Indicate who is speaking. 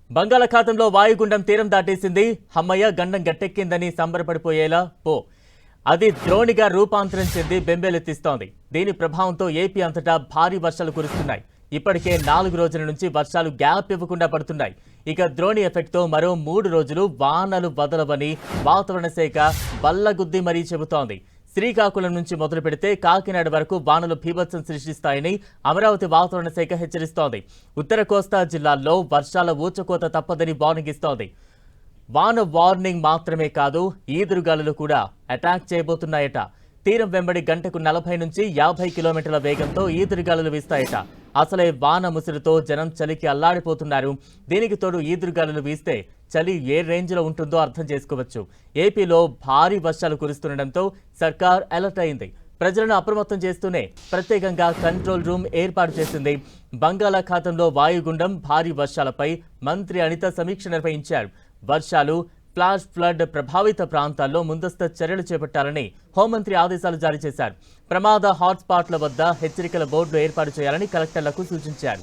Speaker 1: బంగాళాఖాతంలో వాయుగుండం తీరం దాటేసింది. హమ్మయ్య గండం గట్టెక్కిందని సంబరపడిపోయేలా అది ద్రోణిగా రూపాంతరం చెంది బెంబేలెత్తిస్తోంది. దీని ప్రభావంతో ఏపీ అంతటా భారీ వర్షాలు కురుస్తున్నాయి. ఇప్పటికే 4 రోజుల నుంచి వర్షాలు గ్యాప్ ఇవ్వకుండా పడుతున్నాయి. ఇక ద్రోణి ఎఫెక్ట్తో మరో 3 రోజులు వానలు వదలవని వాతావరణ శాఖ బల్లగుద్ది మరీ చెబుతోంది. శ్రీకాకుళం నుంచి మొదలు పెడితే కాకినాడ వరకు వానలు బీభత్సం సృష్టిస్తాయని అమరావతి వాతావరణ శాఖ హెచ్చరిస్తోంది. ఉత్తర కోస్తా జిల్లాల్లో వర్షాల ఊచకోత తప్పదని వార్నింగ్ ఇస్తోంది. వాన వార్నింగ్ మాత్రమే కాదు, ఈదురుగాలులు కూడా అటాక్ చేయబోతున్నాయట. తీరం వెంబడి గంటకు 40 నుంచి 50 కిలోమీటర్ల వేగంతో ఈదురుగాలులు వీస్తాయట. అసలే వాన ముసురుతో జనం చలికి అల్లాడిపోతున్నారు. దీనికి తోడు ఈదురుగాలులు వీస్తే చలి ఏ రేంజ్లో ఉంటుందో అర్థం చేసుకోవచ్చు. ఏపీలో భారీ వర్షాలు కురుస్తుండటంతో సర్కార్ అలర్ట్ అయింది. ప్రజలను అప్రమత్తం చేస్తూనే ప్రత్యేకంగా కంట్రోల్ రూమ్ ఏర్పాటు చేసింది. బంగాళాఖాతంలో వాయుగుండం భారీ వర్షాలపై మంత్రి అనిత సమీక్ష నిర్వహించారు. వర్షాలు, ఫ్లాష్ ఫ్లడ్ ప్రభావిత ప్రాంతాల్లో ముందస్తు చర్యలు చేపట్టాలని హోంమంత్రి ఆదేశాలు జారీ చేశారు. ప్రమాద హాట్స్పాట్ల వద్ద హెచ్చరికల బోర్డులు ఏర్పాటు చేయాలని కలెక్టర్లకు సూచించారు.